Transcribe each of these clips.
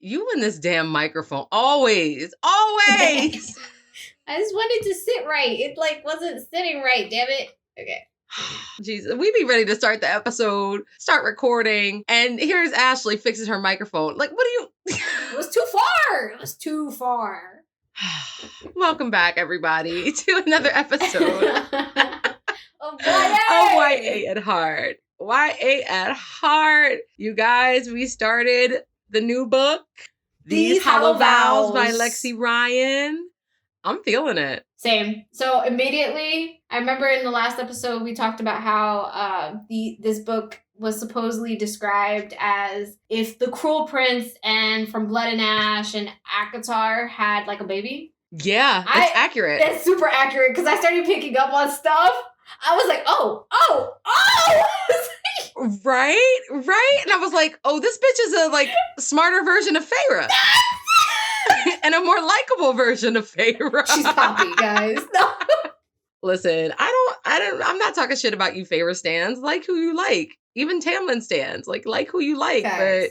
You and this damn microphone. Always. Always. I just wanted to sit right. It wasn't sitting right, damn it. Okay. Jesus, we be ready to start the episode, start recording, and here's Ashley fixes her microphone. Like, what do you... It was too far. It was too far. Welcome back, everybody, to another episode of YA at Heart. YA at Heart. You guys, we started the new book, These Hollow Vows by Lexi Ryan. I'm feeling it. Same. So immediately, I remember in the last episode, we talked about how this book was supposedly described as if the Cruel Prince and From Blood and Ash and ACOTAR had like a baby. Yeah, it's accurate. That's super accurate because I started picking up on stuff. I was like, oh. Right? And I was like, oh, this bitch is a smarter version of Feyre. And a more likable version of Feyre. She's poppy, guys. No. Listen, I'm not talking shit about you Feyre stans. Like who you like. Even Tamlin stans. Like who you like. Guys, but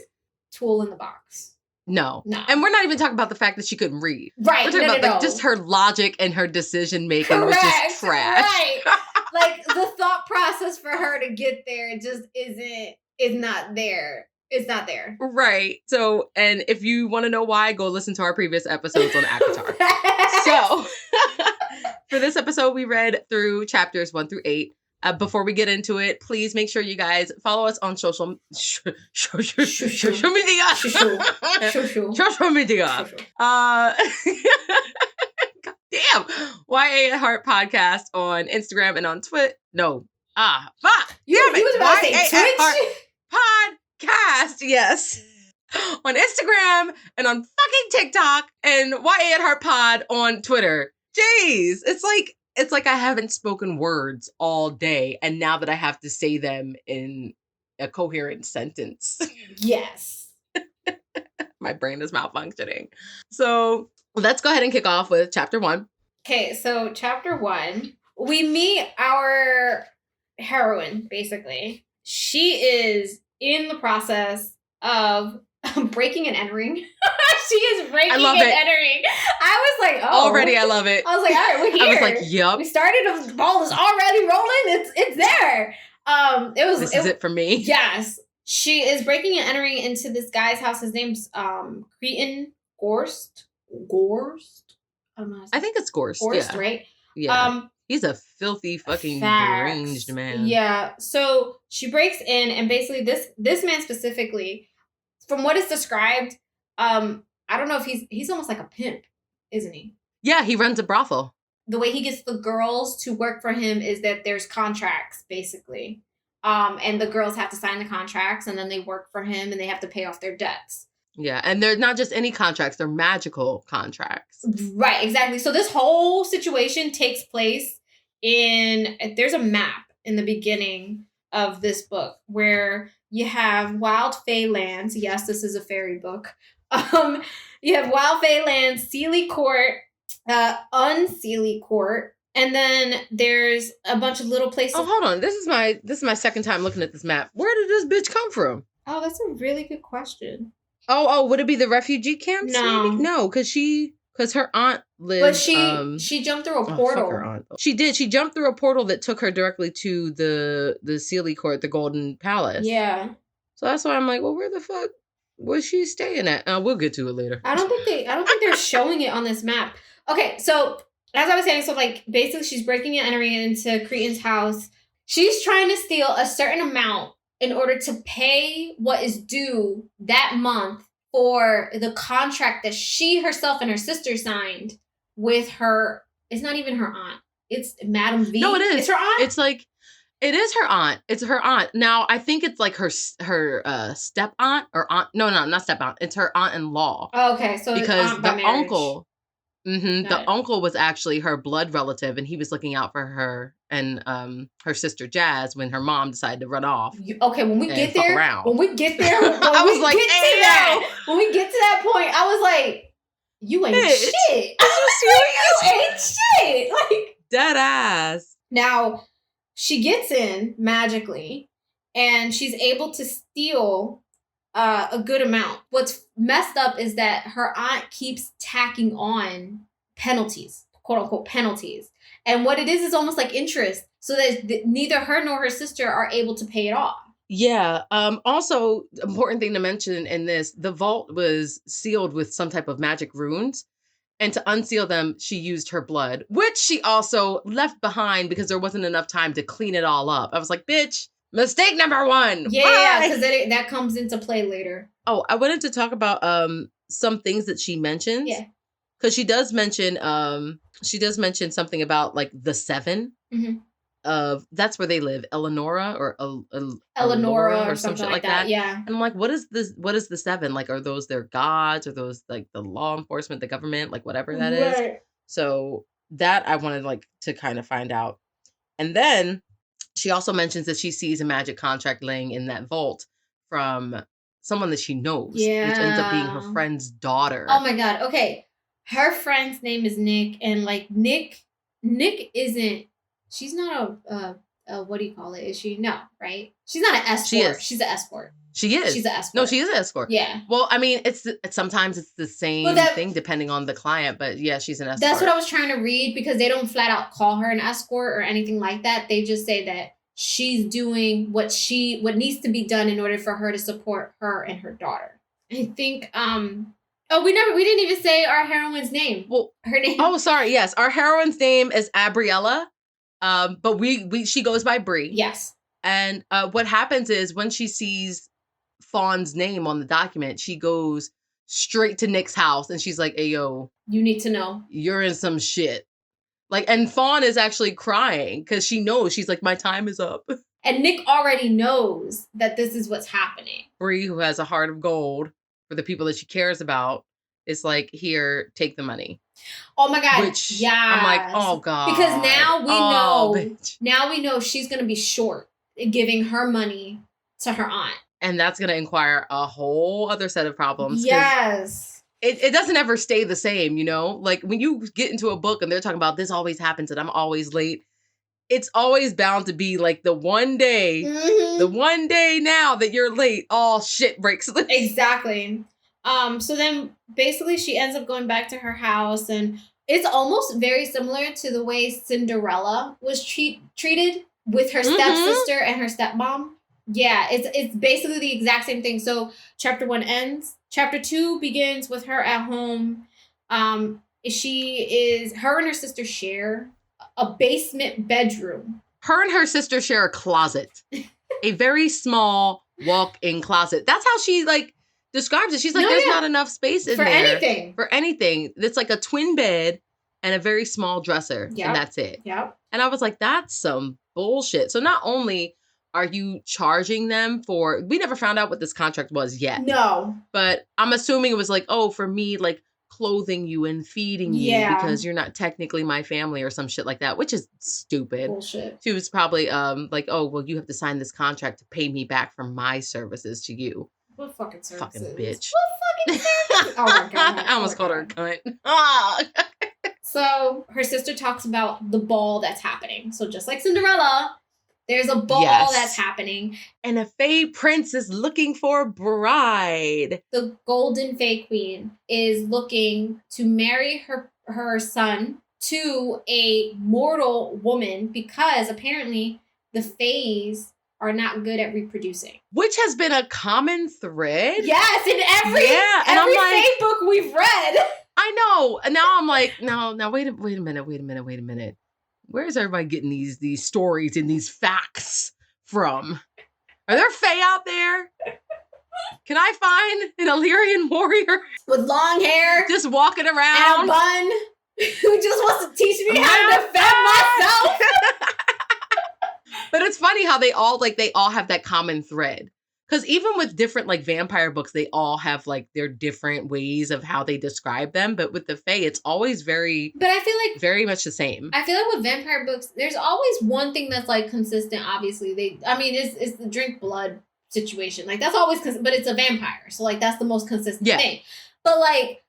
tool in the box. No. And we're not even talking about the fact that she couldn't read. Right. We're talking about just her logic and her decision making was just trash. Right. The thought process for her to get there just is not there. It's not there. Right. So, and if you want to know why, go listen to our previous episodes on ACOTAR. So, for this episode, we read through chapters 1 through 8. Before we get into it, please make sure you guys follow us on social media. Social media. God damn. YA at Heart podcast on Instagram and on Twitter. No. Fuck. You was about to say Twitch? Podcast, yes. On Instagram and on fucking TikTok and YA at Heart Pod on Twitter. Jeez, it's like I haven't spoken words all day, and now that I have to say them in a coherent sentence. Yes. My brain is malfunctioning. So let's go ahead and kick off with chapter 1. Okay, so chapter 1, we meet our heroine, basically. She is in the process of breaking and entering. She is breaking and entering. I was like, oh. Already, I love it. I was like, all right, we're here. I was like, yep. We started, the ball is already rolling. It's there. This is it for me. Yes. She is breaking and entering into this guy's house. His name's Cretan Gorst. I think it's Gorst. Gorst, right? Yeah. He's a filthy fucking deranged man. Yeah. So she breaks in, and basically this man specifically, from what is described, I don't know if he's almost like a pimp, isn't he? Yeah, he runs a brothel. The way he gets the girls to work for him is that there's contracts, basically. And the girls have to sign the contracts, and then they work for him, and they have to pay off their debts. Yeah, and they're not just any contracts, they're magical contracts. Right, exactly. So this whole situation takes place there's a map in the beginning of this book where you have Wild Fey lands. Yes, this is a fairy book. You have Wild Fey lands, Sealy Court, Unsealy Court, and then there's a bunch of little places. Oh, hold on. This is my second time looking at this map. Where did this bitch come from? Oh, that's a really good question. Oh, would it be the refugee camps? No. Maybe? No, because her aunt lived. But she jumped through a portal. Fuck her aunt. She did. She jumped through a portal that took her directly to the Sealy Court, the Golden Palace. Yeah. So that's why I'm like, well, where the fuck was she staying at? We'll get to it later. I don't think they're showing it on this map. Okay, so as I was saying, so basically she's breaking and entering into Cretan's house. She's trying to steal a certain amount in order to pay what is due that month for the contract that she herself and her sister signed with her. It's not even her aunt. It's Madame V. No, it is. It's her aunt? It's it is her aunt. It's her aunt. Now, I think it's her step aunt or aunt. No, not step aunt. It's her aunt-in-law. Oh, okay. So because the uncle, the uncle was actually her blood relative, and he was looking out for her and her sister Jazz when her mom decided to run off. Okay, when we get there, I was when we get to that point, I was like, you ain't shit. You ain't shit. Like dead ass. Now, she gets in magically, and she's able to steal a good amount. What's messed up is that her aunt keeps tacking on penalties, quote unquote penalties. And what it is almost like interest, so that neither her nor her sister are able to pay it off. Yeah. Also, important thing to mention in this, the vault was sealed with some type of magic runes. And to unseal them, she used her blood, which she also left behind because there wasn't enough time to clean it all up. I was like, bitch, mistake number one. Yeah, because that comes into play later. Oh, I wanted to talk about some things that she mentions. Yeah. Because she does mention something about like the 7 of that's where they live, Eleonora or Eleonora or something like that. Yeah. And I'm like, what is this? What is the 7? Like, are those their gods? Are those like the law enforcement, the government, like whatever that is? So that I wanted like to kind of find out. And then she also mentions that she sees a magic contract laying in that vault from someone that she knows, which ends up being her friend's daughter. Oh my God. Okay. Her friend's name is Nick, and like Nick isn't. She's not a what do you call it? Is she? No, right? She's not an escort. She is. She's an escort. She is. She's an escort. No, she is an escort. Yeah. Well, I mean, sometimes it's the same thing depending on the client, but yeah, she's an escort. That's what I was trying to read, because they don't flat out call her an escort or anything like that. They just say that she's doing what needs to be done in order for her to support her and her daughter. I think we didn't even say our heroine's name. Well, her name. Oh, sorry. Yes, our heroine's name is Abriella. But she goes by Bree. Yes. And what happens is when she sees Fawn's name on the document, she goes straight to Nick's house and she's like, "Hey, yo, you need to know. You're in some shit." Like, and Fawn is actually crying because she knows. She's like, my time is up. And Nick already knows that this is what's happening. Bree, who has a heart of gold for the people that she cares about, is like, here, take the money. Oh my God. Which, yeah. I'm like, oh God. Because now we know, bitch. Now we know she's going to be short giving her money to her aunt. And that's going to inquire a whole other set of problems. Yes. It doesn't ever stay the same, you know? Like when you get into a book and they're talking about this always happens and I'm always late, it's always bound to be like the one day now that you're late, all shit breaks loose. Exactly. So then basically she ends up going back to her house, and it's almost very similar to the way Cinderella was treated with her stepsister and her stepmom. Yeah, it's basically the exact same thing. So chapter 1 ends. Chapter 2 begins with her at home. Her and her sister share a basement bedroom. Her and her sister share a closet. A very small walk-in closet. That's how she like describes it. She's like, there's not enough space in there. For anything. It's like a twin bed and a very small dresser. Yep. And that's it. Yep. And I was like, that's some bullshit. So not only are you charging them for, we never found out what this contract was yet. No. But I'm assuming it was like, oh, for me, like clothing you and feeding you because you're not technically my family or some shit like that, which is stupid. Bullshit. She was probably like, oh, well, you have to sign this contract to pay me back for my services to you. What fucking services? Fucking bitch. What fucking services? Oh my God. I almost called her a cunt. So her sister talks about the ball that's happening. So just like Cinderella, there's a ball that's happening. And a Fae prince is looking for a bride. The golden Fae queen is looking to marry her son to a mortal woman because apparently the Faes are not good at reproducing. Which has been a common thread. Yes, in every Fae book we've read. I know. And now I'm like, no, wait a minute. Where's everybody getting these stories and these facts from? Are there Fae out there? Can I find an Illyrian warrior with long hair, just walking around, and a bun, who just wants to teach me how to defend myself? But it's funny how they all have that common thread. Because even with different like vampire books, they all have like their different ways of how they describe them. But with the Fae, it's always very, but I feel like very much the same. I feel like with vampire books, there's always one thing that's like consistent. Obviously, it's the drink blood situation. Like that's always, but it's a vampire, so like that's the most consistent thing. But like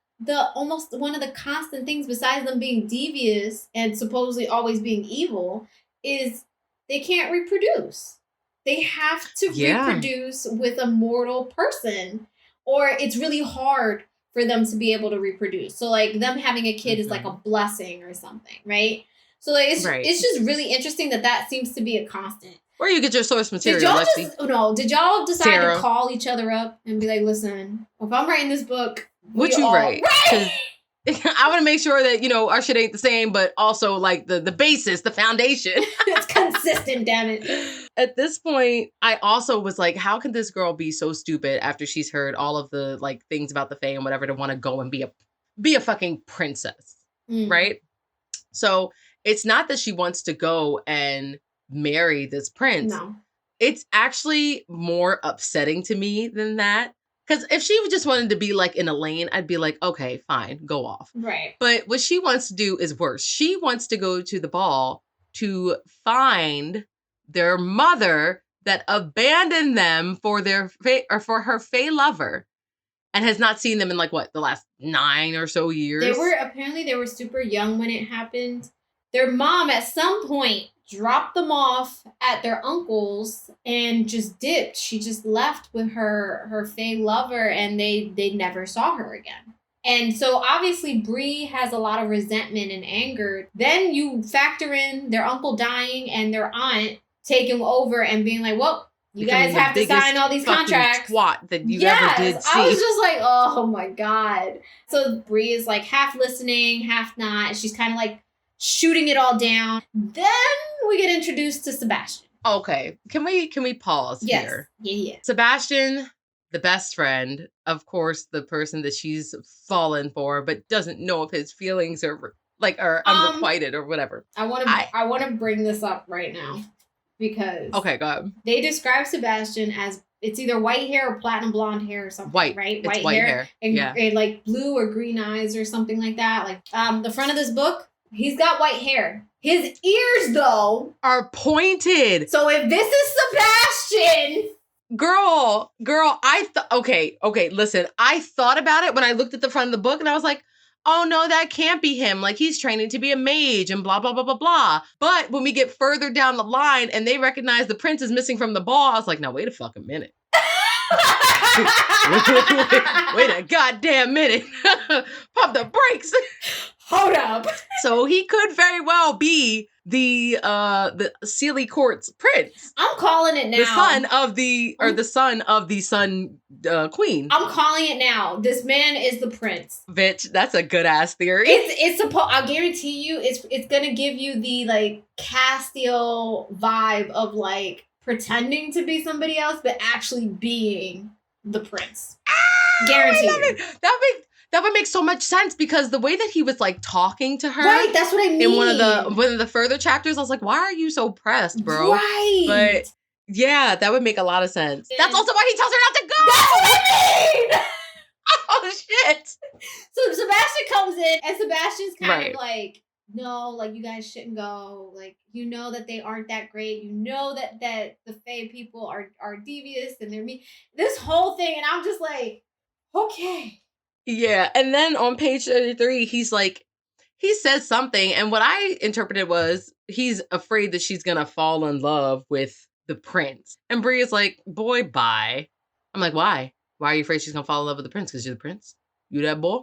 almost one of the constant things besides them being devious and supposedly always being evil is they can't reproduce. They have to reproduce with a mortal person, or it's really hard for them to be able to reproduce. So like them having a kid is like a blessing or something, right? So like it's just really interesting that seems to be a constant. Where you get your source material, Did y'all decide Sarah. To call each other up and be like, listen, if I'm writing this book, what you write? I want to make sure that, our shit ain't the same, but also like the basis, the foundation. It's consistent, damn it. At this point, I also was like, how can this girl be so stupid after she's heard all of the like things about the Fae and whatever to want to go and be a fucking princess, right? So it's not that she wants to go and marry this prince. No. It's actually more upsetting to me than that. Because if she just wanted to be like in a lane, I'd be like, okay, fine, go off. Right. But what she wants to do is worse. She wants to go to the ball to find their mother that abandoned them for for her Fae lover, and has not seen them in like the last 9 or so years. They were super young when it happened. Their mom at some point dropped them off at their uncle's and just dipped. She just left with her Fae lover, and they never saw her again. And so obviously Bree has a lot of resentment and anger. Then you factor in their uncle dying and their aunt taking over and being like, well, you guys have to sign all these contracts. Twat that you ever did see. I was just like, oh my God. So Bree is like half listening, half not. She's kind of like shooting it all down. Then we get introduced to Sebastian. Okay. Can we pause here? Yeah. Sebastian, the best friend, of course, the person that she's fallen for, but doesn't know if his feelings are unrequited or whatever. I want to bring this up right now because okay, go ahead. They describe Sebastian as it's either white hair or platinum blonde hair or something. White, right? It's white hair. And like blue or green eyes or something like that. Like the front of this book, he's got white hair. His ears, though, are pointed. So if this is Sebastian, girl, okay, listen. I thought about it when I looked at the front of the book, and I was like, oh no, that can't be him. Like, he's training to be a mage and blah, blah, blah, blah, blah. But when we get further down the line and they recognize the prince is missing from the ball, I was like, now wait a fucking minute. Wait a goddamn minute. Pump the brakes. Hold up. So he could very well be the Sealy Court's prince. I'm calling it now. The son of the Sun Queen. I'm calling it now. This man is the prince. Bitch, that's a good ass theory. I'll guarantee you, it's gonna give you the like Castiel vibe of like pretending to be somebody else, but actually being the prince. Guaranteed. That would make so much sense because the way that he was like talking to her. Right, that's what I mean. In one of the further chapters, I was like, why are you so pressed, bro? Right. But yeah, that would make a lot of sense. That's also why he tells her not to go. That's what I mean. Oh shit. So Sebastian comes in and Sebastian's kind of like, no, like you guys shouldn't go. Like, you know that they aren't that great. You know that the Fae people are devious and they're mean. This whole thing, and I'm just like, okay. Yeah, and then on page 33, he's like, he says something, and what I interpreted was he's afraid that she's gonna fall in love with the prince. And Bree is like, boy, bye. I'm like, why? Why are you afraid she's gonna fall in love with the prince? Because you're the prince? You that boy?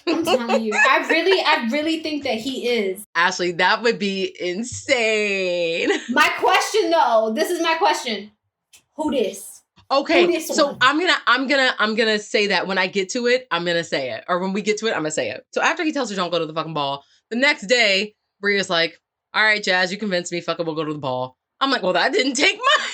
I'm telling you, I really think that he is. Ashley, that would be insane. My question, though, this is my question. Who this? Okay, so I'm gonna say that when I get to it, I'm gonna say it. Or when we get to it, I'm gonna say it. So after he tells her don't go to the fucking ball, the next day, Bria's like, all right, Jazz, you convinced me, fuck it, we'll go to the ball. I'm like, well, that didn't take much.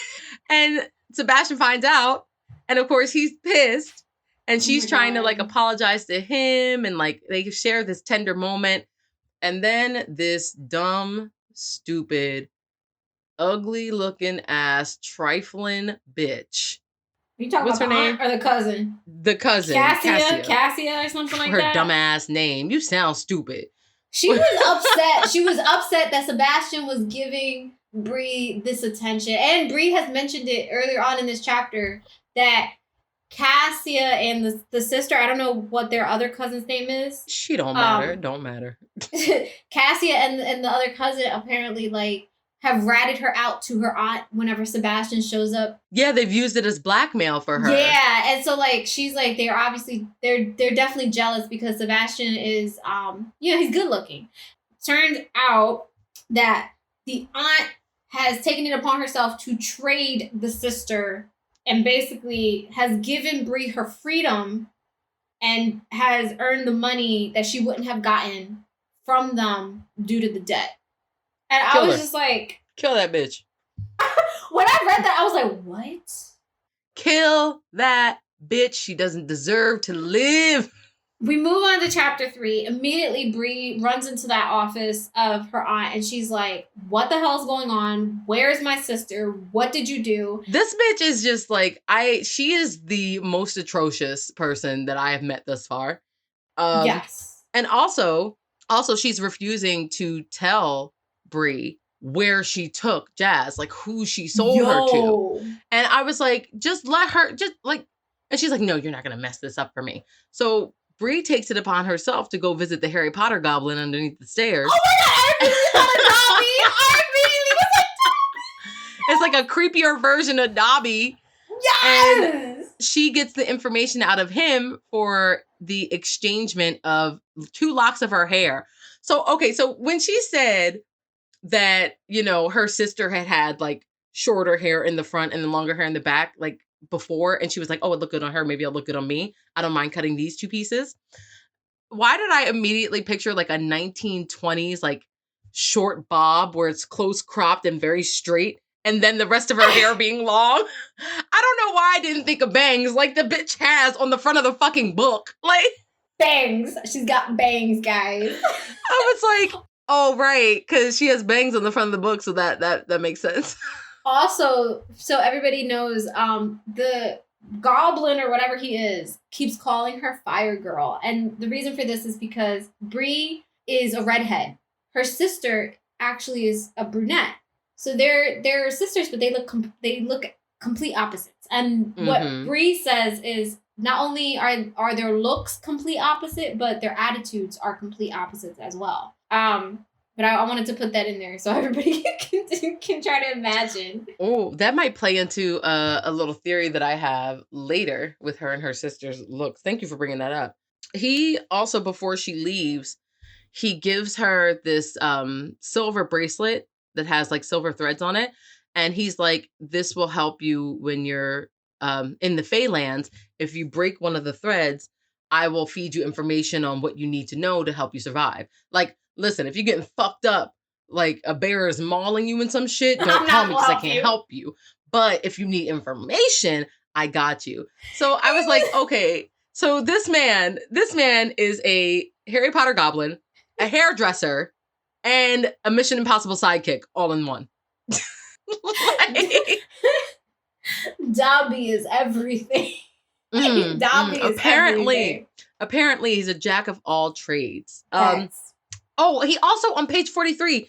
And Sebastian finds out, and of course he's pissed. And she's trying to like apologize to him, and like they share this tender moment. And then this dumb, stupid, ugly looking ass trifling bitch. You talking What's about her the name? aunt or the cousin? The cousin. Cassia or something like that. Her dumbass name. You sound stupid. She was upset. She was upset that Sebastian was giving Bree this attention. And Bree has mentioned it earlier on in this chapter that Cassia and the sister, I don't know what their other cousin's name is. She don't matter. Don't matter. Cassia and the other cousin apparently like have ratted her out to her aunt whenever Sebastian shows up. Yeah, they've used it as blackmail for her. Yeah, and so like she's like they're definitely jealous because Sebastian is he's good looking. Turns out that the aunt has taken it upon herself to trade the sister and basically has given Bree her freedom and has earned the money that she wouldn't have gotten from them due to the debt. And I was just like... Kill that bitch. When I read that, I was like, what? Kill that bitch. She doesn't deserve to live. We move on to chapter 3. Immediately, Bree runs into that office of her aunt, and she's like, what the hell's going on? Where's my sister? What did you do? This bitch is just like, she is the most atrocious person that I have met thus far. Yes. And also she's refusing to tell Bree where she took Jazz, like who she sold her to. And I was like, just let her, and she's like, no, you're not going to mess this up for me. So Bree takes it upon herself to go visit the Harry Potter goblin underneath the stairs. Oh my God, I immediately thought of Dobby. I immediately was like, Dobby. It's like a creepier version of Dobby. Yes! And she gets the information out of him for the exchangement of 2 locks of her hair. So when she said that, her sister had like shorter hair in the front and then longer hair in the back, like before, and she was like, oh, it looked good on her, maybe it'll look good on me. I don't mind cutting these 2 pieces. Why did I immediately picture like a 1920s like short bob where it's close cropped and very straight, and then the rest of her hair being long? I don't know why I didn't think of bangs like the bitch has on the front of the fucking book. Like, bangs. She's got bangs, guys. I was like, oh, right, because she has bangs on the front of the book, so that makes sense. Also, so everybody knows, the goblin or whatever he is keeps calling her Fire Girl. And the reason for this is because Bree is a redhead. Her sister actually is a brunette. So they're sisters, but they look complete opposites. And what Bree says is not only are their looks complete opposite, but their attitudes are complete opposites as well. But I wanted to put that in there so everybody can try to imagine. Oh, that might play into a little theory that I have later with her and her sister's looks. Thank you for bringing that up. He also, before she leaves, he gives her this silver bracelet that has like silver threads on it. And he's like, this will help you when you're in the Feylands. If you break one of the threads, I will feed you information on what you need to know to help you survive. Like, listen, if you're getting fucked up, like a bear is mauling you in some shit, don't call me because I can't help you. But if you need information, I got you. So I was like, okay, so this man is a Harry Potter goblin, a hairdresser, and a Mission Impossible sidekick all in one. Dobby is everything. Dobby is everything. Apparently, he's a jack of all trades. Yes. Oh, he also on page 43.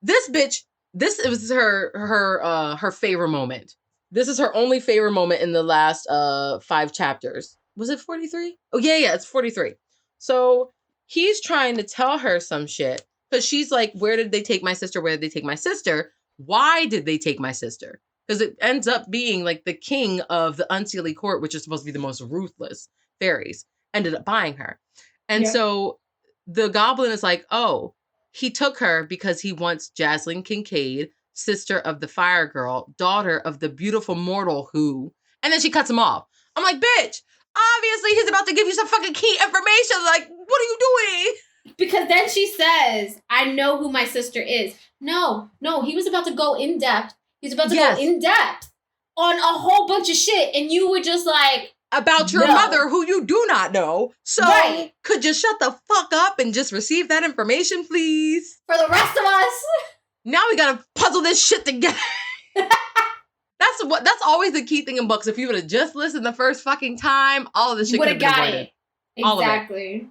This bitch. This was her favorite moment. This is her only favorite moment in the last 5 chapters. Was it 43? Oh yeah, it's 43. So he's trying to tell her some shit because she's like, "Where did they take my sister? Where did they take my sister? Why did they take my sister?" Because it ends up being like the king of the Unseelie Court, which is supposed to be the most ruthless fairies, ended up buying her. And so the goblin is like, oh, he took her because he wants Jaslyn Kincaid, sister of the Fire Girl, daughter of the beautiful mortal who, and then she cuts him off. I'm like, bitch, obviously he's about to give you some fucking key information. Like, what are you doing? Because then she says, I know who my sister is. No, he was about to go in depth. He's about to go in depth on a whole bunch of shit. And you were just like, about your mother who you do not know. So could you shut the fuck up and just receive that information, please? For the rest of us. Now we gotta puzzle this shit together. That's always the key thing in books. If you would have just listened the first fucking time, all of this shit could have been avoided. Exactly.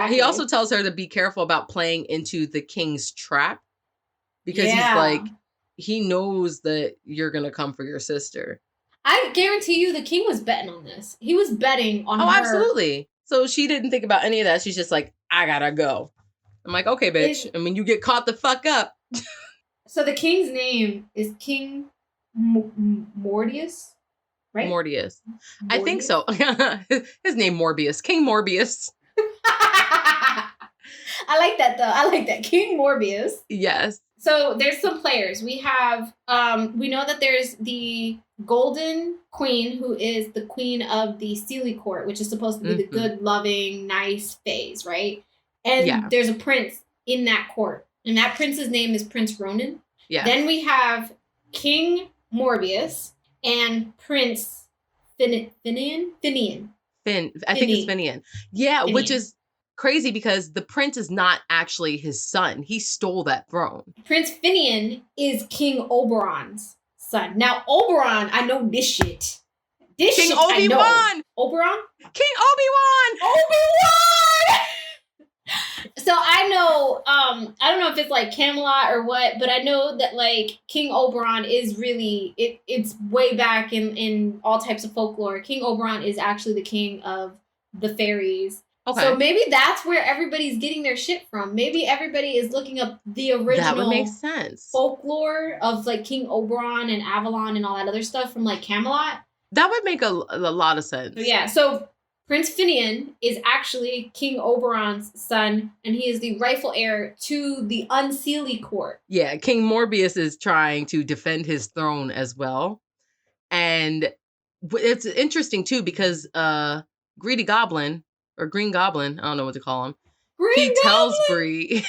He also tells her to be careful about playing into the king's trap. Because he's like, he knows that you're gonna come for your sister. I guarantee you the king was betting on this. He was betting on her. Oh, absolutely. So she didn't think about any of that. She's just like, I gotta go. I'm like, okay, bitch. And when you get caught the fuck up. So the king's name is King Morbius, right? Morbius. I think so. His name Morbius. King Morbius. I like that though. I like that. King Morbius. Yes. So there's some players. We have we know that there's the Golden Queen, who is the queen of the Sealy Court, which is supposed to be the good, loving, nice phase, right? And there's a prince in that court. And that prince's name is Prince Ronan. Yeah. Then we have King Morbius and Prince Finian. I think it's Finian. Yeah, Finian. Which is crazy because the prince is not actually his son. He stole that throne. Prince Finian is King Oberon's son. Now, Oberon, I know this shit. King Obi-Wan! Oberon? King Obi-Wan! Obi-Wan! So I know, I don't know if it's like Camelot or what, but I know that like King Oberon is really, it's way back in all types of folklore. King Oberon is actually the king of the fairies. Okay. So maybe that's where everybody's getting their shit from. Maybe everybody is looking up the original that would make sense. Folklore of like King Oberon and Avalon and all that other stuff from like Camelot. That would make a lot of sense. Yeah, so Prince Finian is actually King Oberon's son, and he is the rightful heir to the Unseelie court. Yeah, King Morbius is trying to defend his throne as well. And it's interesting, too, because Greedy Goblin, or Green Goblin, I don't know what to call him, tells Bree,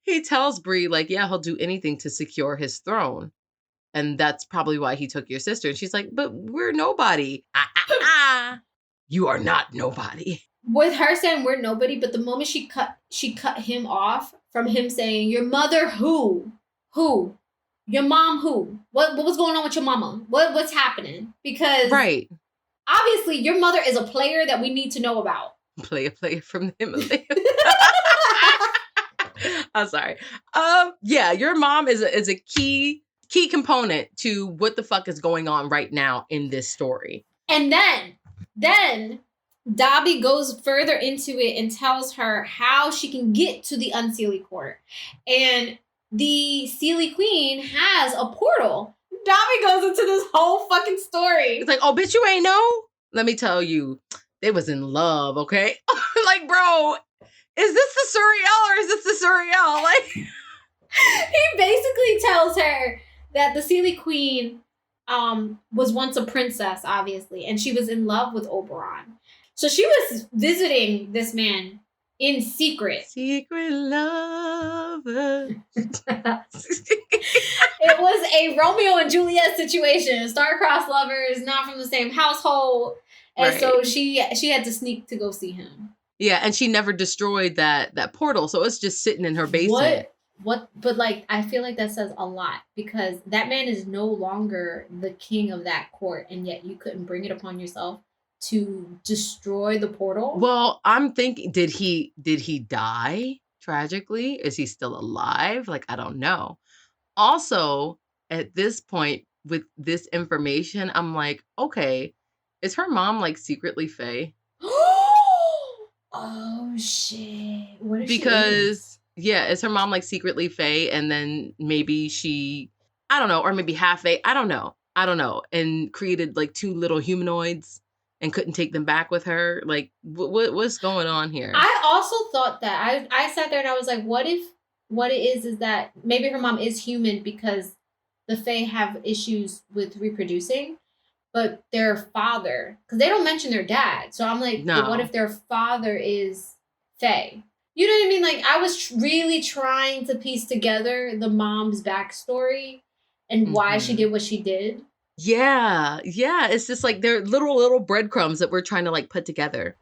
he tells Bree, like, yeah, he'll do anything to secure his throne. And that's probably why he took your sister. And she's like, but we're nobody. You are not nobody. With her saying we're nobody, but the moment she cut him off from him saying, your mother who? Who? Your mom who? What was going on with your mama? What's happening? Because obviously your mother is a player that we need to know about. Player from the Himalayas. I'm sorry. Yeah, your mom is a key component to what the fuck is going on right now in this story. And then Dobby goes further into it and tells her how she can get to the Unseelie court. And the Sealy Queen has a portal. Dobby goes into this whole fucking story. It's like, oh, bitch, you ain't know? Let me tell you, they was in love, okay? Like, bro, is this the Suriel or is this the Suriel? Like, he basically tells her that the Sealy Queen was once a princess, obviously, and she was in love with Oberon. So she was visiting this man in secret. Secret lover. It was a Romeo and Juliet situation. Star-crossed lovers, not from the same household. And so she had to sneak to go see him. Yeah, and she never destroyed that portal, so it's just sitting in her basement. But like, I feel like that says a lot because that man is no longer the king of that court, and yet you couldn't bring it upon yourself to destroy the portal. Well, I'm thinking, did he die tragically? Is he still alive? Like, I don't know. Also, at this point with this information, I'm like, okay, is her mom like secretly Fae? Oh shit. What if because yeah, is her mom like secretly Fae and then maybe she, I don't know, or maybe half Fae, I don't know, and created like two little humanoids and couldn't take them back with her? Like, what's going on here? I also thought that. I sat there and I was like, what if what it is that maybe her mom is human because the Fae have issues with reproducing, but their father, because they don't mention their dad. So I'm like, no. What if their father is Fae? You know what I mean? Like, I was really trying to piece together the mom's backstory and why she did what she did. Yeah. It's just like they're little breadcrumbs that we're trying to like put together.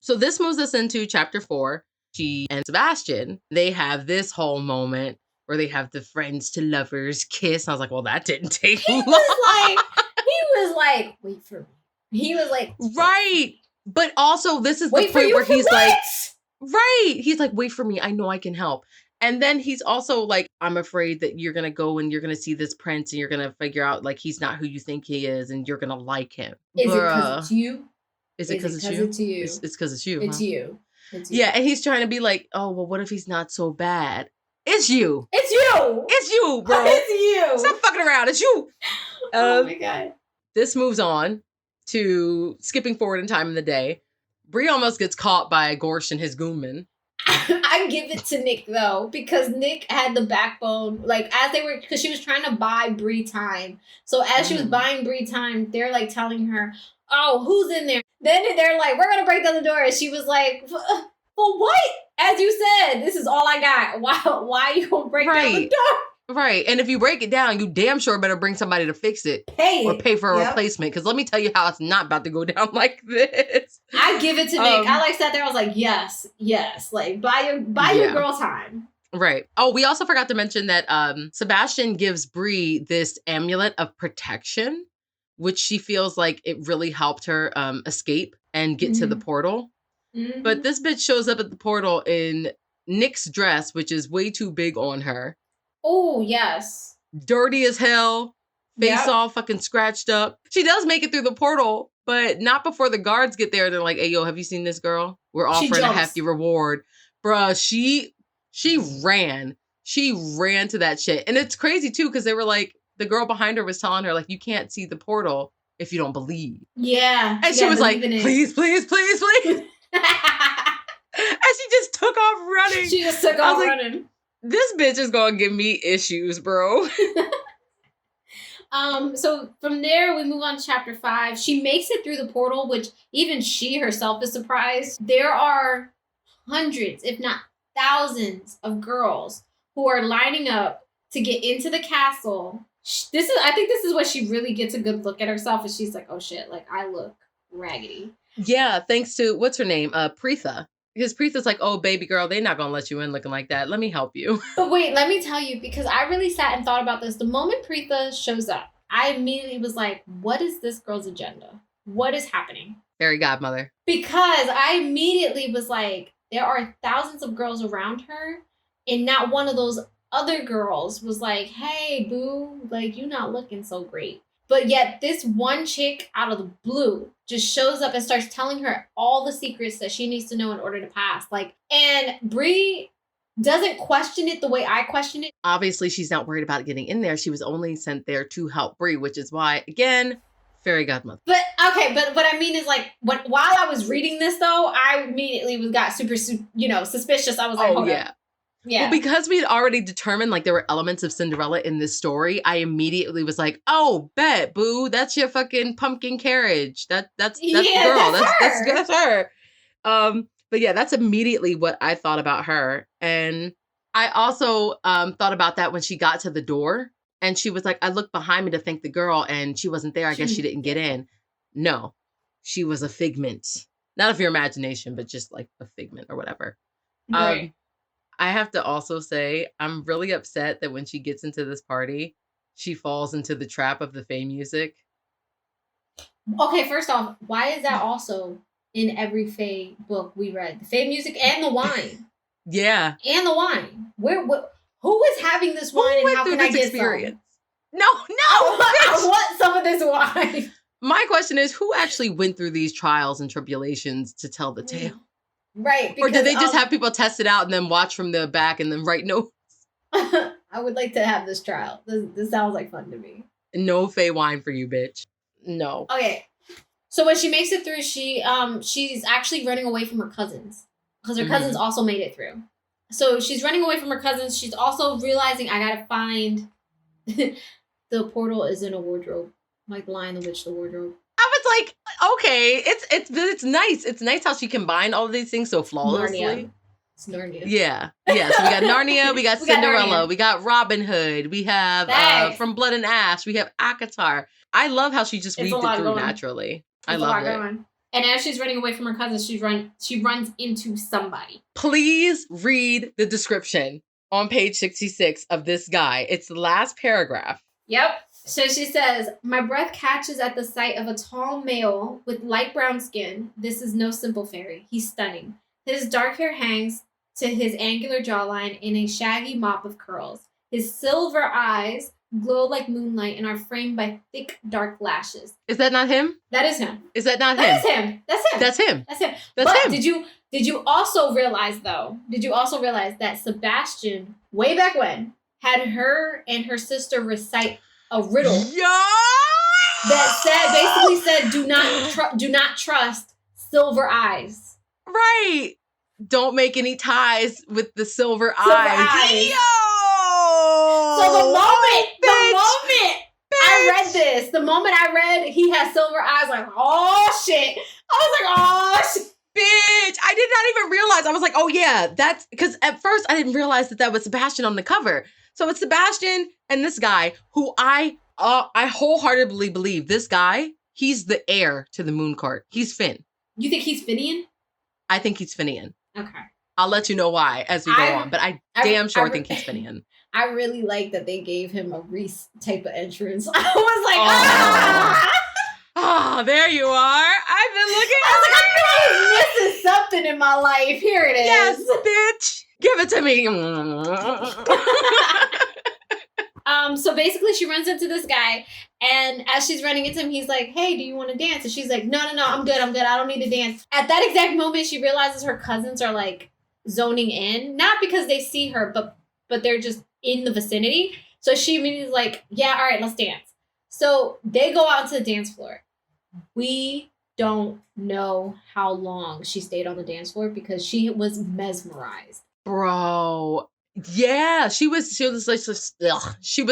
So this moves us into chapter 4. She and Sebastian, they have this whole moment where they have the friends to lovers kiss. I was like, well, that didn't take long. He was like, wait for me. He was like, right. But also, this is the point where he's like, right. He's like, wait for me. I know I can help. And then he's also like, I'm afraid that you're going to go and you're going to see this prince and you're going to figure out like he's not who you think he is and you're going to like him. Is it because it's you? Is it because it's you? It's because it's you. It's you. Yeah. And he's trying to be like, oh, well, what if he's not so bad? It's you. It's you. It's you, bro. It's you. Stop fucking around. It's you. Oh my God. This moves on to skipping forward in time in the day. Bree almost gets caught by Gorsh and his goonman. I give it to Nick though, because Nick had the backbone. Like as they were, because she was trying to buy Bree time. So as she was buying Bree time, they're like telling her, "Oh, who's in there?" Then they're like, "We're gonna break down the door," and she was like, "Well, what?" As you said, this is all I got. Why you gonna break down the door? Right. And if you break it down, you damn sure better bring somebody to fix it. Or pay for a replacement. Because let me tell you how it's not about to go down like this. I give it to Nick. I like sat there. I was like, yes. Like buy your girl time. Right. Oh, we also forgot to mention that Sebastian gives Bree this amulet of protection, which she feels like it really helped her escape and get to the portal. Mm-hmm. But this bitch shows up at the portal in Nick's dress, which is way too big on her. Oh, yes. Dirty as hell. Face all fucking scratched up. She does make it through the portal, but not before the guards get there. They're like, "Hey, yo, have you seen this girl? We're offering a hefty reward." Bruh, she ran. She ran to that shit. And it's crazy, too, because they were like, the girl behind her was telling her, like, you can't see the portal if you don't believe. Yeah. And she was like, please, please, please, please. And she just took off running. She just took off running. This bitch is gonna give me issues, bro. So from there, we move on to chapter 5. She makes it through the portal, which even she herself is surprised. There are hundreds, if not thousands, of girls who are lining up to get into the castle. I think this is where she really gets a good look at herself, and she's like, "Oh shit! Like I look raggedy." Yeah, thanks to what's her name, Preetha. Because Preetha's like, "Oh, baby girl, they're not gonna let you in looking like that. Let me help you." But wait, let me tell you, because I really sat and thought about this. The moment Preetha shows up, I immediately was like, what is this girl's agenda? What is happening? Fairy godmother. Because I immediately was like, there are thousands of girls around her, and not one of those other girls was like, "Hey, boo, like, you not looking so great." But yet this one chick out of the blue just shows up and starts telling her all the secrets that she needs to know in order to pass. Like, and Bree doesn't question it the way I question it. Obviously, she's not worried about getting in there. She was only sent there to help Bree, which is why, again, fairy godmother. But okay, but what I mean is, like, while I was reading this, though, I immediately got super, suspicious. I was like, hold up. Yeah. Well, because we'd already determined like there were elements of Cinderella in this story, I immediately was like, "Oh, bet, boo, that's your fucking pumpkin carriage. That's the girl. That's her." But yeah, that's immediately what I thought about her. And I also thought about that when she got to the door and she was like, "I looked behind me to thank the girl and she wasn't there. I guess she didn't get in." No, she was a figment, not of your imagination, but just like a figment or whatever. Right. I have to also say, I'm really upset that when she gets into this party, she falls into the trap of the Fae music. Okay, first off, why is that also in every Fae book we read? The Fae music and the wine. Yeah. And the wine. Who is having this wine and how can I get experience? Some? No. I want some of this wine. My question is, who actually went through these trials and tribulations to tell the tale? Right. Because, or did they just have people test it out and then watch from the back and then write notes? I would like to have this trial. This sounds like fun to me. No Fae wine for you, bitch. No. Okay. So when she makes it through, she's actually running away from her cousins. Because her cousins also made it through. So she's running away from her cousins. She's also realizing, I gotta find... The portal is in a wardrobe. Like Lion the Witch, the wardrobe. I was like, okay, it's nice. It's nice how she combined all of these things so flawlessly. Narnia. It's Narnia. Yeah. So we got Narnia, we got Cinderella, we got Robin Hood, we have From Blood and Ash, we have Akatar. I love how she just weaved it through naturally. I love it. And as she's running away from her cousins, she runs into somebody. Please read the description on page 66 of this guy. It's the last paragraph. Yep. So she says, "My breath catches at the sight of a tall male with light brown skin. This is no simple fairy. He's stunning. His dark hair hangs to his angular jawline in a shaggy mop of curls. His silver eyes glow like moonlight and are framed by thick, dark lashes. Is that not him? That is him. Is that not him? That is him. That's him. That's him. That's him. That's but him. Did you also realize though? Did you also realize that Sebastian, way back when, had her and her sister recite a riddle that basically said, "Do not trust silver eyes." Right. Don't make any ties with the silver eyes. Yo! So the moment I read this, the moment I read he has silver eyes, like, oh shit. I was like, oh shit. Bitch, I did not even realize. I was like, oh yeah, that's because at first I didn't realize that was Sebastian on the cover. So it's Sebastian and this guy who I wholeheartedly believe this guy, he's the heir to the moon cart. He's Finn. You think he's Finian? I think he's Finian. Okay. I'll let you know why as we go on, but I damn sure think he's Finian. I really like that they gave him a Reese type of entrance. I was like, ah! Oh, there you are. I've been looking. I was like, I knew I was missing something in my life. Here it is. Yes, bitch. Give it to me. So basically she runs into this guy, and as she's running into him, he's like, hey, do you want to dance? And she's like, no, I'm good. I don't need to dance. At that exact moment, she realizes her cousins are like zoning in, not because they see her, but they're just in the vicinity. So she immediately is like, yeah, all right, let's dance. So they go out to the dance floor. We don't know how long she stayed on the dance floor because she was mesmerized. Bro. Yeah, she was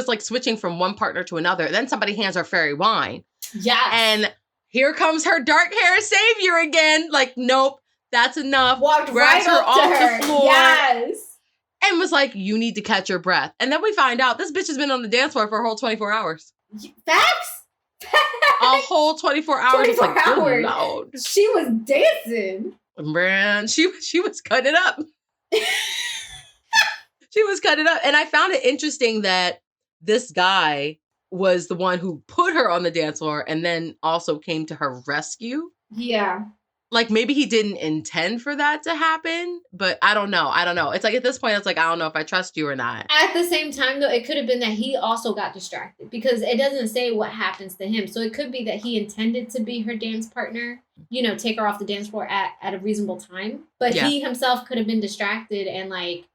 like switching from one partner to another. Then somebody hands her fairy wine. Yeah. And here comes her dark hair savior again. Like, nope, that's enough. Walked grabs right her up off to her. the floor. Yes. And was like, you need to catch your breath. And then we find out this bitch has been on the dance floor for a whole 24 hours. Facts? A whole 24 hours. 24 like, hours. Lord. She was dancing. Man, she was cutting it up. She was cutting it up. And I found it interesting that this guy was the one who put her on the dance floor and then also came to her rescue. Yeah. Like, maybe he didn't intend for that to happen, but I don't know. It's like, at this point, it's like, I don't know if I trust you or not. At the same time, though, it could have been that he also got distracted because it doesn't say what happens to him. So it could be that he intended to be her dance partner, take her off the dance floor at a reasonable time. But he himself could have been distracted and, like,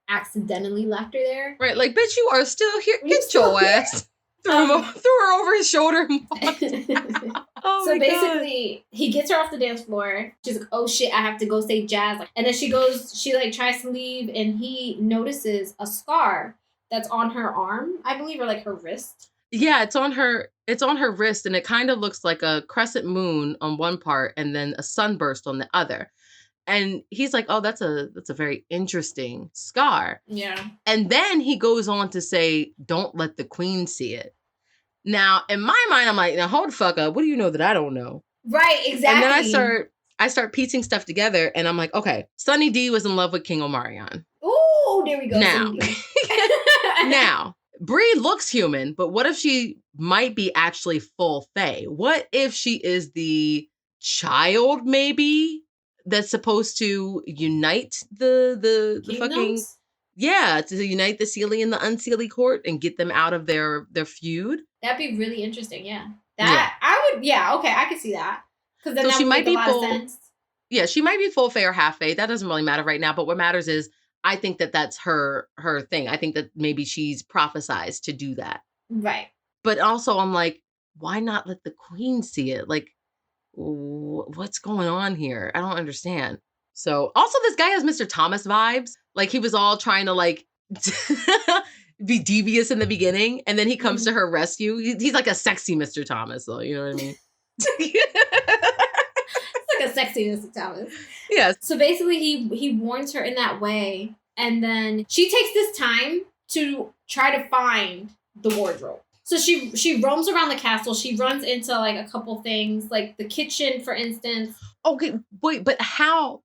accidentally left her there. Right, like, bitch, you are still here. Get your ass. Threw her over his shoulder and walked out. So basically, he gets her off the dance floor. She's like, oh shit, I have to go save Jazz. And then she tries to leave, and he notices a scar that's on her arm, I believe, or like her wrist. Yeah, it's on her wrist, and it kind of looks like a crescent moon on one part and then a sunburst on the other. And he's like, oh, that's a very interesting scar. Yeah. And then he goes on to say, don't let the queen see it. Now, in my mind, I'm like, now hold the fuck up. What do you know that I don't know? Right, exactly. And then I start piecing stuff together, and I'm like, okay, Sunny D was in love with King Omarion. Ooh, there we go. Now, Bree looks human, but what if she might be actually full fae? What if she is the child, maybe, that's supposed to unite the fucking to unite the Seelie and the Unseelie court and get them out of their feud? That'd be really interesting. Yeah, I would. Yeah, okay, I could see that because then so that she would might make be a lot full. Of sense. Yeah, she might be full fae or half fae. That doesn't really matter right now. But what matters is I think that's her thing. I think that maybe she's prophesized to do that. Right. But also, I'm like, why not let the queen see it? Like, what's going on here? I don't understand. So also this guy has Mr. Thomas vibes. Like he was all trying to like be devious in the beginning. And then he comes to her rescue. He's like a sexy Mr. Thomas though. You know what I mean? It's like a sexy Mr. Thomas. Yes. So basically he warns her in that way. And then she takes this time to try to find the wardrobe. So she roams around the castle. She runs into like a couple things, like the kitchen, for instance. Okay, wait, but how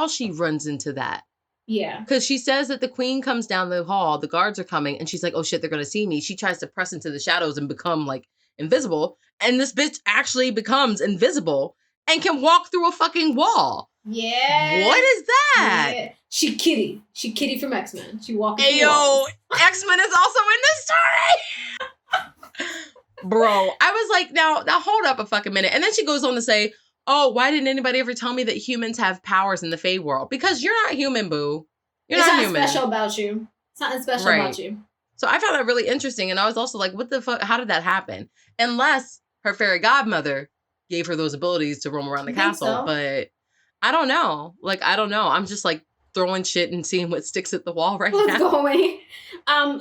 she runs into that? Yeah. Because she says that the queen comes down the hall, the guards are coming, and she's like, oh shit, they're gonna see me. She tries to press into the shadows and become like invisible. And this bitch actually becomes invisible and can walk through a fucking wall. Yeah. What is that? Yeah. She Kitty. She Kitty from X-Men. She walking Hey, through walls. X-Men is also in this story. Bro, I was like, now hold up a fucking minute. And then she goes on to say, oh, why didn't anybody ever tell me that humans have powers in the Fae world? Because you're not human, boo. You're It's not not human. special about you. It's nothing special Right. about you. So I found that really interesting. And I was also like, what the fuck? How did that happen? Unless her fairy godmother gave her those abilities to roam around the castle. So. But I don't know. Like, I don't know. I'm just like throwing shit and seeing what sticks at the wall right Let's now. go away.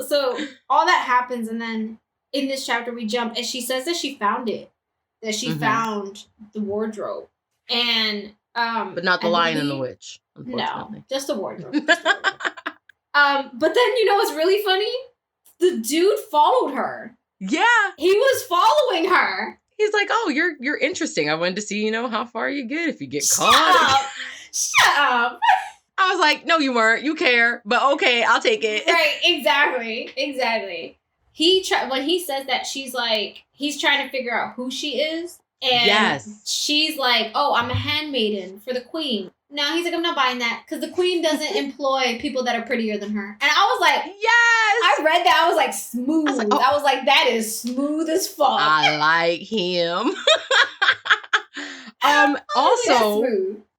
So all that happens, and then in this chapter we jump, and she says that she found it. That she found the wardrobe. And but not the Lion and the Witch, unfortunately. No, just the wardrobe. But then you know what's really funny? The dude followed her. Yeah. He was following her. He's like, oh, you're interesting. I wanted to see, how far you get if you get Shut caught. Up. Shut up. I was like, no, you weren't. You care. But okay, I'll take it. Right, exactly. When he says that, she's like, he's trying to figure out who she is. And she's like, oh, I'm a handmaiden for the queen. No, he's like, I'm not buying that because the queen doesn't employ people that are prettier than her. And I was like, yes. I read that. I was like, smooth. I was like, that is smooth as fuck. I like him.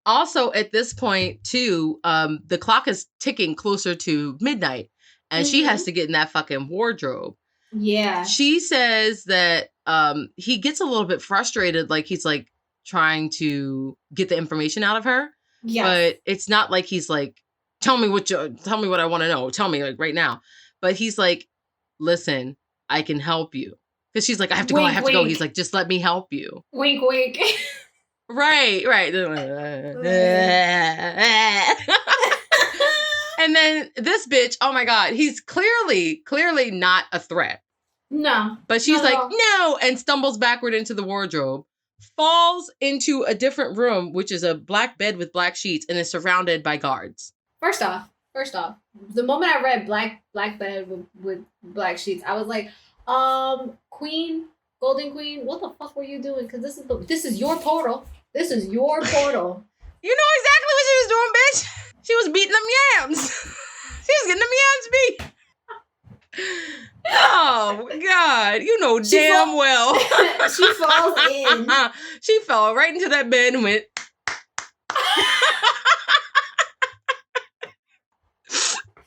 Also at this point too, the clock is ticking closer to midnight, and she has to get in that fucking wardrobe. Yeah. She says that he gets a little bit frustrated, like he's like trying to get the information out of her. Yeah. But it's not like he's like, tell me what I want to know. Tell me like right now. But he's like, listen, I can help you. Because she's like, I have to go. He's like, just let me help you. Wink, wink. Right. And then this bitch, oh my God, he's clearly not a threat. No. But she's like, no, and stumbles backward into the wardrobe, falls into a different room, which is a black bed with black sheets, and is surrounded by guards. First off, the moment I read black bed with black sheets, I was like, Queen, Golden Queen, what the fuck were you doing? Because this is your portal. This is your portal. You know exactly what she was doing, bitch. She was beating them yams. She was getting them yams beat. Oh, God. You know damn well. She falls in. She fell right into that bed and went.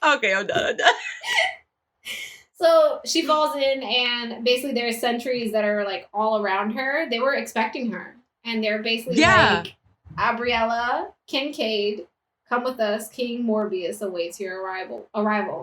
Okay, I'm done. So she falls in, and basically there are sentries that are like all around her. They were expecting her. And they're basically like, Abriella, Kincaid, come with us. King Morbius awaits your arrival.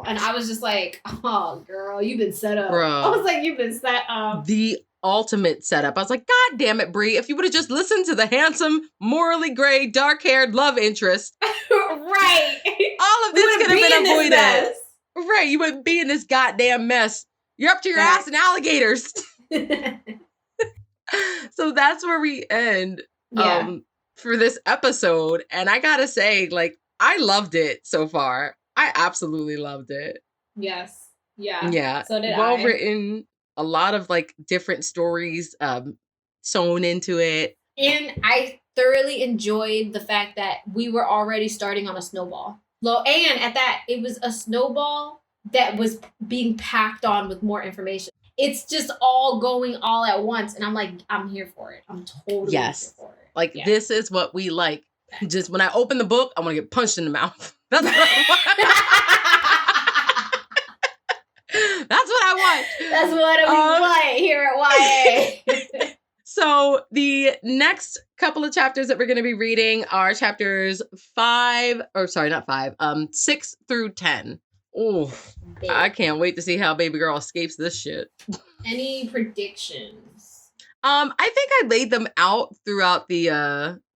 And I was just like, oh, girl, you've been set up. Bro. I was like, you've been set up. The ultimate setup. I was like, God damn it, Brie. If you would have just listened to the handsome, morally gray, dark-haired love interest. Right. All of this could have been avoided. Right. You wouldn't be in this goddamn mess. You're up to your ass in alligators. So that's where we end for this episode. And I gotta say, like, I loved it so far. I absolutely loved it. Yes. Yeah. Yeah. So did well written, a lot of like different stories sewn into it. And I thoroughly enjoyed the fact that we were already starting on a snowball. And at that, it was a snowball that was being packed on with more information. It's just all going all at once. And I'm like, I'm here for it. I'm totally here for it. Like, this is what we like. Just when I open the book, I want to get punched in the mouth. That's what I want. That's what I want. That's what we want here at YA. So the next couple of chapters that we're going to be reading are chapters 6 through 10. Oh, I can't wait to see how baby girl escapes this shit. Any predictions? I think I laid them out throughout the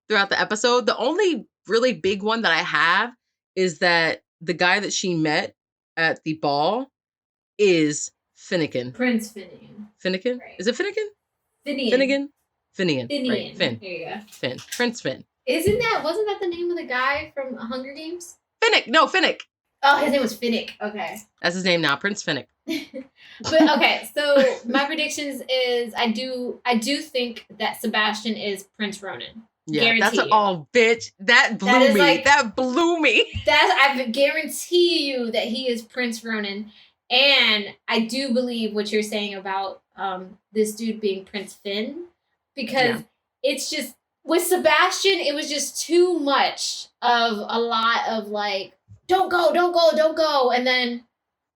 episode. The only really big one that I have is that the guy that she met at the ball is Finnegan. Prince Finnegan. Finnegan? Right. Is it Finnegan? Finian. Finian. Right. Finn. There you go. Finn. Prince Finn. Wasn't that the name of the guy from Hunger Games? Finnick. Oh, his name was Finnick. Okay. That's his name now, Prince Finnick. But okay, so my predictions is I do think that Sebastian is Prince Ronan. Yeah, that's Guarantee you. bitch. That blew That is me. like- that blew me. I guarantee you that he is Prince Ronan. And I do believe what you're saying about this dude being Prince Finn, because it's just with Sebastian, it was just too much of a lot of like, don't go, don't go, don't go, and then,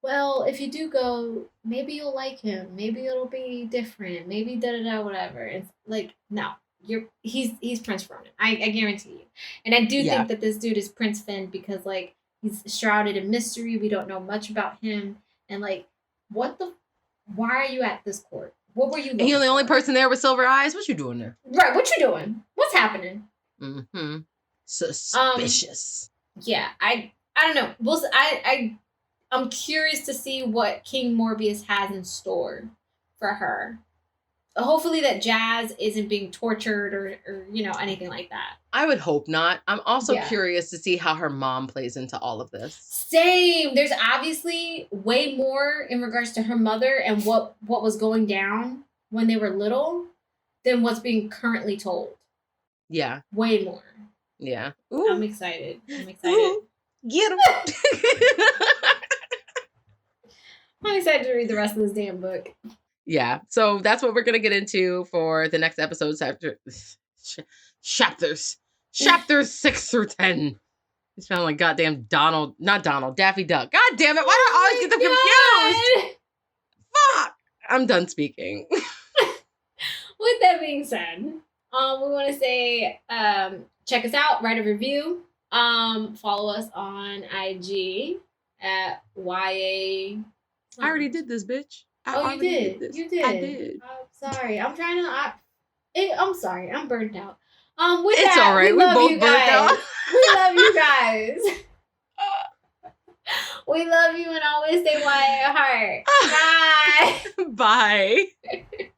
well, if you do go, maybe you'll like him, maybe it'll be different, maybe da da da whatever. It's like, no, he's Prince Ronan. I guarantee you, and I do think that this dude is Prince Finn because like he's shrouded in mystery. We don't know much about him. And like, why are you at this court? What were you looking You're the for? only person there with silver eyes? What you doing there? Right, what you doing? What's happening? Mm-hmm. Suspicious. Yeah, I don't know. I'm curious to see what King Morbius has in store for her. Hopefully that Jazz isn't being tortured or anything like that. I would hope not. I'm also curious to see how her mom plays into all of this. Same. There's obviously way more in regards to her mother and what was going down when they were little than what's being currently told. Yeah. Way more. Yeah. Ooh. I'm excited. Ooh. Get him. I'm excited to read the rest of this damn book. Yeah, so that's what we're going to get into for the next episodes after chapters 6 through 10. You sound like goddamn Daffy Duck. God damn it, why do I always get them confused? Fuck! I'm done speaking. With that being said, we want to say check us out, write a review, follow us on IG at YA. I already did this, bitch. You did. You did. I did. I'm sorry. I'm trying to. I'm sorry. I'm burnt out. It's all right. We both burnt out. We love you guys. We love you and always stay YA at heart. Bye. Bye.